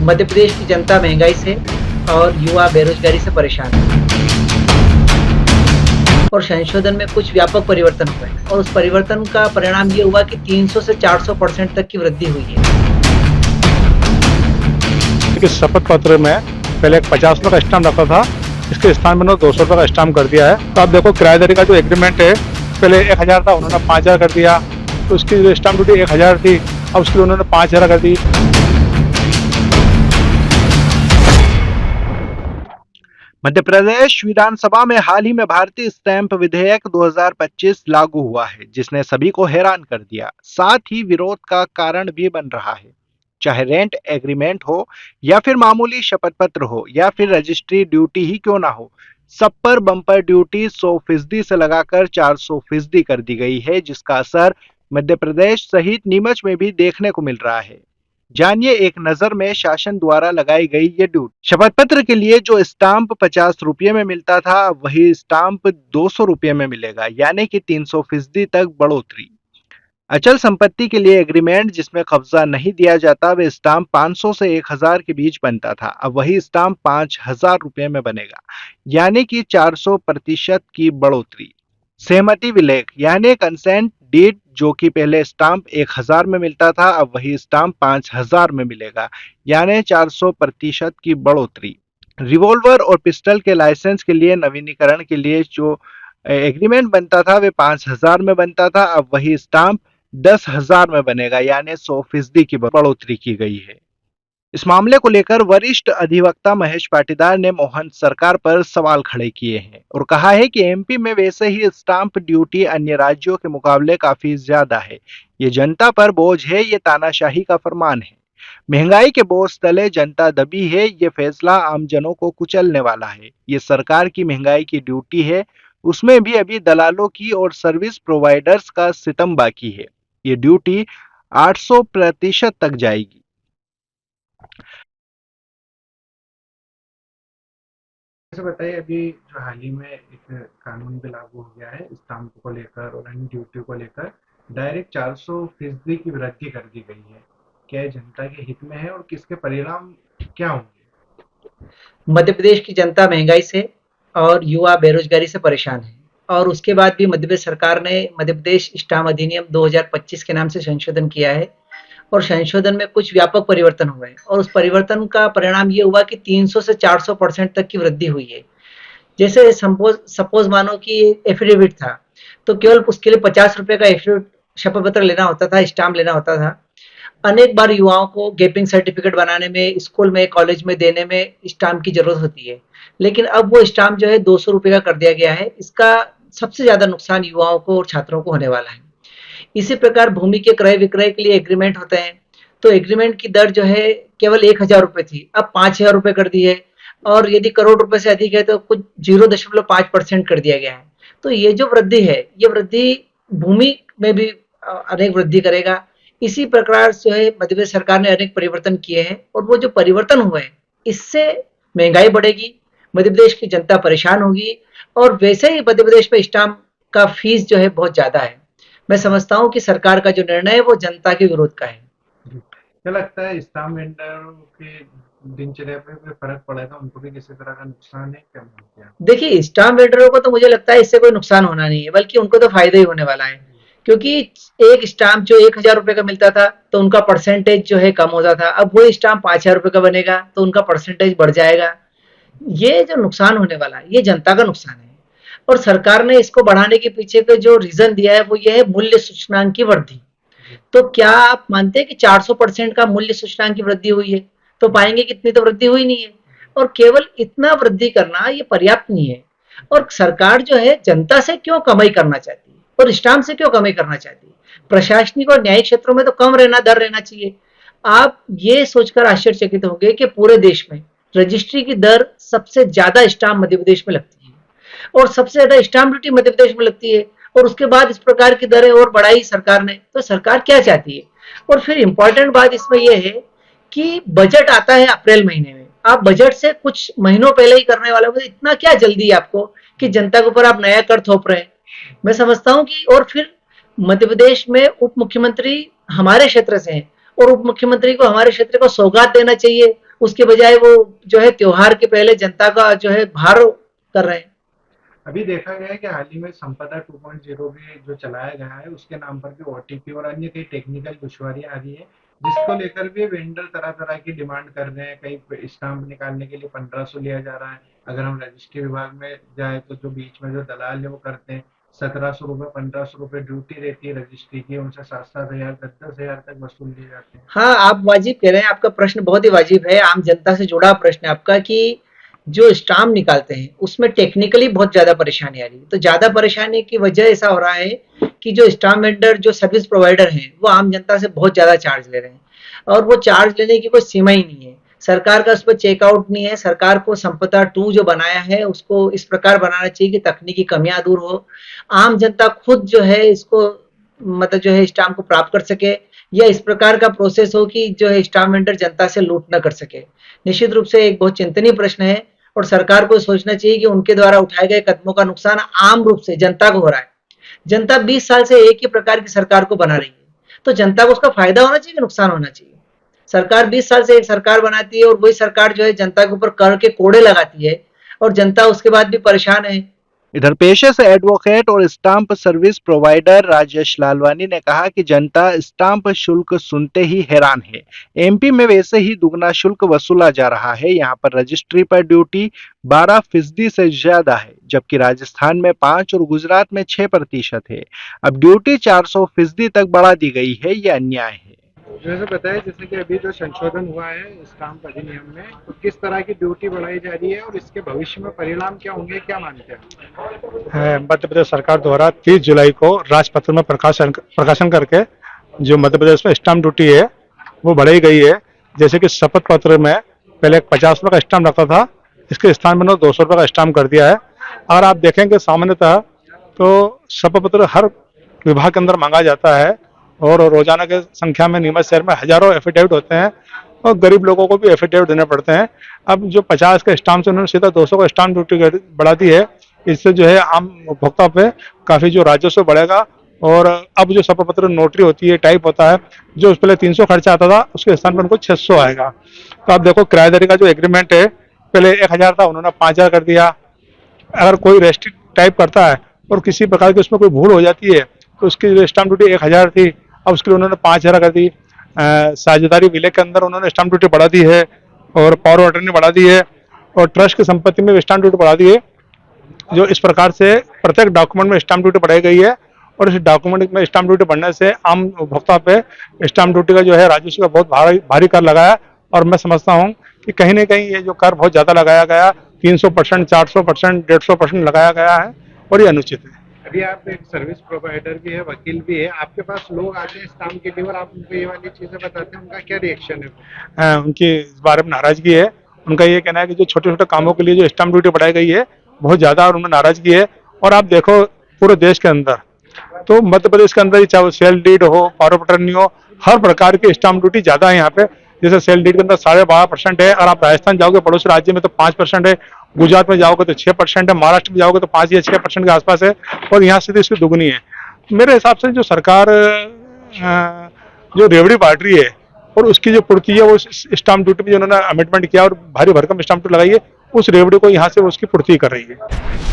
मध्य प्रदेश की जनता महंगाई से और युवा बेरोजगारी से परेशान है और संशोधन में कुछ व्यापक परिवर्तन हुए और उस परिवर्तन का परिणाम ये हुआ कि 300 से 400% तक की वृद्धि हुई है। इस शपथ पत्र में पहले 50 रुपये का स्टाम्प रखा था, इसके स्थान में 200 रुपये का स्टाम्प कर दिया है। तो आप देखो किराएदारी का जो एग्रीमेंट है पहले 1000 था, उन्होंने 5000 कर दिया। तो उसकी जो स्टाम्प ड्यूटी 1000 थी, अब उसके लिए उन्होंने 5000 कर दी। मध्य प्रदेश विधानसभा में हाल ही में भारतीय स्टैंप विधेयक 2025 लागू हुआ है, जिसने सभी को हैरान कर दिया, साथ ही विरोध का कारण भी बन रहा है। चाहे रेंट एग्रीमेंट हो या फिर मामूली शपथ पत्र हो या फिर रजिस्ट्री ड्यूटी ही क्यों ना हो, सब पर बम्पर ड्यूटी 100% से लगाकर 400% कर दी गई है, जिसका असर मध्य प्रदेश सहित नीमच में भी देखने को मिल रहा है। जानिए एक नजर में शासन द्वारा लगाई गई ये ड्यूटी। शपथ पत्र के लिए जो स्टाम्प 50 रुपये में मिलता था, वही स्टाम्प 200 रुपये में मिलेगा, यानी कि 300% तक बढ़ोतरी। अचल संपत्ति के लिए एग्रीमेंट जिसमें कब्जा नहीं दिया जाता, वे स्टाम्प 500 से 1000 के बीच बनता था, अब वही स्टाम्प 5000 रुपये में बनेगा, यानी कि 400% की बढ़ोतरी। सहमति विलेख यानी कंसेंट डीड, जो कि पहले स्टाम्प 1000 में मिलता था, अब वही स्टाम्प 5000 में मिलेगा, यानी 400% की बढ़ोतरी। रिवॉल्वर और पिस्टल के लाइसेंस के लिए नवीनीकरण के लिए जो एग्रीमेंट बनता था, वे 5000 में बनता था, अब वही स्टाम्प 10,000 में बनेगा, यानी 100% की बढ़ोतरी की गई है। इस मामले को लेकर वरिष्ठ अधिवक्ता महेश पाटीदार ने मोहन सरकार पर सवाल खड़े किए हैं और कहा है कि एमपी में वैसे ही स्टाम्प ड्यूटी अन्य राज्यों के मुकाबले काफी ज्यादा है। ये जनता पर बोझ है, ये तानाशाही का फरमान है। महंगाई के बोझ तले जनता दबी है, ये फैसला आमजनों को कुचलने वाला है। ये सरकार की महंगाई की ड्यूटी है, उसमें भी अभी दलालों की और सर्विस प्रोवाइडर्स का सितम बाकी है। ये ड्यूटी 800% तक जाएगी। ऐसे बताइए, अभी जो हाल ही में एक कानून भी लागू हो गया है स्टाम्प को लेकर और अन्य ड्यूटी को लेकर, डायरेक्ट 400% की वृद्धि कर दी गई है। क्या ये जनता के हित में है और किसके परिणाम क्या होंगे? मध्य प्रदेश की जनता महंगाई से और युवा बेरोजगारी से परेशान है और उसके बाद भी मध्य प्रदेश सरकार ने मध्य प्रदेश स्टाम्प अधिनियम 2025 के नाम से संशोधन किया है और संशोधन में कुछ व्यापक परिवर्तन हुए और उस परिवर्तन का परिणाम ये हुआ कि 300 से 400% तक की वृद्धि हुई है। जैसे सपोज मानो कि एफिडेविट था, तो केवल उसके लिए 50 रुपए का एफिडेविट शपथ पत्र लेना होता था, स्टाम्प लेना होता था। अनेक बार युवाओं को गैपिंग सर्टिफिकेट बनाने में, स्कूल में, कॉलेज में देने में स्टाम्प की जरूरत होती है, लेकिन अब वो स्टाम्प जो है 200 रुपए का कर दिया गया है। इसका सबसे ज्यादा नुकसान युवाओं को और छात्रों को होने वाला है। इसी प्रकार भूमि के क्रय विक्रय के लिए एग्रीमेंट होते हैं, तो एग्रीमेंट की दर जो है केवल 1000 रुपए थी, अब 5000 रुपए कर दी है और यदि करोड़ रुपए से अधिक है तो कुछ 0.5% कर दिया गया है। तो ये जो वृद्धि है, ये वृद्धि भूमि में भी अनेक वृद्धि करेगा। इसी प्रकार जो है मध्य प्रदेश सरकार ने अनेक परिवर्तन किए हैं और वो जो परिवर्तन हुए हैं, इससे महंगाई बढ़ेगी, मध्य प्रदेश की जनता परेशान होगी और वैसे ही मध्य प्रदेश में स्टाम्प का फीस जो है बहुत ज्यादा है। मैं समझता हूं कि सरकार का जो निर्णय है वो जनता के विरोध का है। क्या लगता है स्टाम्प वेंडरों के दिनचर्या पे भी फर्क पड़ेगा? उनको भी किसी तरह का नुकसान है क्या? देखिए, स्टाम्प वेंडरों को तो मुझे लगता है इससे कोई नुकसान होना नहीं है, बल्कि उनको तो फायदा ही होने वाला है, क्योंकि एक स्टाम्प जो 1000 रुपए का मिलता था तो उनका परसेंटेज जो है कम होता था, अब वही स्टाम्प 5000 रुपए का बनेगा तो उनका परसेंटेज बढ़ जाएगा। ये जो नुकसान होने वाला है, ये जनता का नुकसान है और सरकार ने इसको बढ़ाने के पीछे का जो रीजन दिया है वो ये है मूल्य सूचकांक की वृद्धि। तो क्या आप मानते हैं कि 400% का मूल्य सूचकांक की वृद्धि हुई है? तो पाएंगे कि इतनी तो वृद्धि हुई नहीं है और केवल इतना वृद्धि करना ये पर्याप्त नहीं है। और सरकार जो है जनता से क्यों कमाई करना चाहती है और स्टाम्प से क्यों कमाई करना चाहती है? प्रशासनिक और न्यायिक क्षेत्रों में तो कम दर रहना चाहिए। आप ये सोचकर आश्चर्यचकित होंगे कि पूरे देश में रजिस्ट्री की दर सबसे ज्यादा स्टाम्प मध्य प्रदेश में लगती है और सबसे ज्यादा स्टाम्प ड्यूटी मध्य प्रदेश में लगती है और उसके बाद इस प्रकार की दरें और बढ़ाई सरकार ने। तो सरकार क्या चाहती है? और फिर इंपॉर्टेंट बात इसमें यह है कि बजट आता है अप्रैल महीने में, आप बजट से कुछ महीनों पहले ही करने वाले हो, इतना क्या जल्दी है आपको कि जनता के ऊपर आप नया कर थोप रहे हैं? मैं समझता हूं कि और फिर मध्य प्रदेश में उप मुख्यमंत्री हमारे क्षेत्र से हैं और उप मुख्यमंत्री को हमारे क्षेत्र को सौगात देना चाहिए उसके बजाय वो जो है त्योहार के पहले जनता का जो है भार कर रहे हैं। अभी देखा गया है कि हाल ही में संपदा 2.0 भी जो चलाया गया है उसके नाम पर भी ओटीपी और अन्य कई टेक्निकल दुश्वारियां आ रही है, जिसको लेकर भी वेंडर तरह तरह की डिमांड कर रहे हैं। कई स्टाम्प निकालने के लिए 1500 लिया जा रहा है। अगर हम रजिस्ट्री विभाग में जाए तो जो बीच में जो दलाल है वो करते हैं 1700 रुपये 1500 रुपये ड्यूटी रहती है रजिस्ट्री की, उनसे 7-7 हजार 10-10 हजार तक वसूल लिए जाते हैं। हाँ, आप वाजिब कह रहे हैं, आपका प्रश्न बहुत ही वाजिब है, आम जनता से जुड़ा प्रश्न है आपका कि जो स्टाम्प निकालते हैं उसमें टेक्निकली बहुत ज़्यादा परेशानी आ रही है। तो ज़्यादा परेशानी की वजह ऐसा हो रहा है कि जो स्टाम्प वेंडर जो सर्विस प्रोवाइडर हैं वो आम जनता से बहुत ज़्यादा चार्ज ले रहे हैं और वो चार्ज लेने की कोई सीमा ही नहीं है। सरकार का उस पर चेकआउट नहीं है। सरकार को संपदा 2 जो बनाया है उसको इस प्रकार बनाना चाहिए कि तकनीकी कमियां दूर हो, आम जनता खुद जो है इसको मतलब जो है स्टाम्प को प्राप्त कर सके, या इस प्रकार का प्रोसेस हो कि जो है स्टाम्प वेंडर जनता से लूट न कर सके। निश्चित रूप से एक बहुत चिंतनीय प्रश्न है और सरकार को सोचना चाहिए कि उनके द्वारा उठाए गए कदमों का नुकसान आम रूप से जनता को हो रहा है। जनता 20 साल से एक ही प्रकार की सरकार को बना रही है, तो जनता को उसका फायदा होना चाहिए कि नुकसान होना चाहिए। सरकार 20 साल से एक सरकार बनाती है और वही सरकार जो है जनता के ऊपर कर के कोड़े लगाती है और जनता उसके बाद भी परेशान है। इधर पेशे से एडवोकेट और stamp service provider Rajesh Lalwani ने कहा कि जनता स्टाम्प शुल्क सुनते ही हैरान है। एमपी में वैसे ही दुगना शुल्क वसूला जा रहा है। यहाँ पर रजिस्ट्री पर ड्यूटी 12% से ज्यादा है, जबकि राजस्थान में 5 और गुजरात में 6% है। अब ड्यूटी 400% तक बढ़ा दी गई है, ये अन्याय है। जैसे बताया, जैसे कि अभी जो संशोधन हुआ है स्टाम्प अधिनियम में, तो किस तरह की ड्यूटी बढ़ाई जा रही है और इसके भविष्य में परिणाम क्या होंगे, क्या मानते हैं? मध्य प्रदेश सरकार द्वारा 30 जुलाई को राजपत्र में प्रकाशन करके जो मध्य प्रदेश में स्टाम्प ड्यूटी है वो बढ़ाई गई है। जैसे कि शपथ पत्र में पहले 50 रुपये का स्टाम्प लगता था, इसके स्थान में 200 रुपये का स्टाम्प कर दिया है। अगर आप देखेंगे सामान्यतः तो शपथ पत्र हर विभाग के अंदर मांगा जाता है और रोजाना के संख्या में नीमच शहर में हजारों एफिडेविट होते हैं और गरीब लोगों को भी एफिडेविट देने पड़ते हैं। अब जो 50 के स्टाम्प से उन्होंने सीधा 200 का स्टाम्प ड्यूटी बढ़ा दी है, इससे जो है आम उपभोक्ता पे काफी जो राजस्व बढ़ेगा। और अब जो शपथ पत्र नोटरी होती है, टाइप होता है, जो उस पहले 300 खर्चा आता था उसके स्थान पर उनको 600 आएगा। तो आप देखो किराएदारी का जो एग्रीमेंट है पहले 1000 था, उन्होंने 5000 कर दिया। अगर कोई रजिस्ट्री टाइप करता है और किसी प्रकार की उसमें कोई भूल हो जाती है तो उसकी जो स्टाम्प ड्यूटी 1000 थी, अब उसके लिए उन्होंने 5000 कर दी। साझेदारी विलय के अंदर उन्होंने स्टाम्प ड्यूटी बढ़ा दी है और पावर ऑफ अटर्नी बढ़ा दी है और ट्रस्ट की संपत्ति में स्टाम्प ड्यूटी बढ़ा दी है। जो इस प्रकार से प्रत्येक डॉक्यूमेंट में स्टाम्प ड्यूटी बढ़ाई गई है और इस डॉक्यूमेंट में स्टाम्प ड्यूटी बढ़ने से आम उपभोक्ता पे स्टाम्प ड्यूटी का जो है राजस्व का बहुत भारी कर लगाया। और मैं समझता हूँ कि कहीं ना कहीं ये जो कर बहुत ज्यादा लगाया गया, 300%, 400%, 150% लगाया गया है और ये अनुचित है। अभी आप एक सर्विस प्रोवाइडर भी है, वकील भी है, आपके पास लोग आते हैं स्टाम्प के लिए और आप उनको ये वाली चीजें बताते हैं, उनका क्या रिएक्शन है? उनकी इस बारे में नाराजगी है। उनका ये कहना है कि जो छोटे छोटे कामों के लिए जो स्टाम्प ड्यूटी बढ़ाई गई है बहुत ज्यादा, और उनमें नाराजगी है। और आप देखो पूरे देश के अंदर तो मध्य प्रदेश के अंदर ही चाहे सेल डीड हो, पावर ऑफ अटर्नी हो, हर प्रकार की स्टाम्प ड्यूटी ज्यादा है यहाँ पे। जैसे सेल डीड के अंदर 12.5% है, और आप राजस्थान जाओगे पड़ोसी राज्य में तो 5% है, गुजरात में जाओगे तो 6% है, महाराष्ट्र में जाओगे तो 5 या 6% के आसपास है, और यहाँ से इसकी दुगनी है। मेरे हिसाब से जो सरकार जो रेवड़ी बांट रही है और उसकी जो पूर्ति है वो स्टाम्प ड्यूटी में जो उन्होंने अमेंडमेंट किया और भारी भरकम स्टाम्प ड्यूटी लगाई है, उस रेवड़ी को यहाँ से उसकी पूर्ति कर रही है।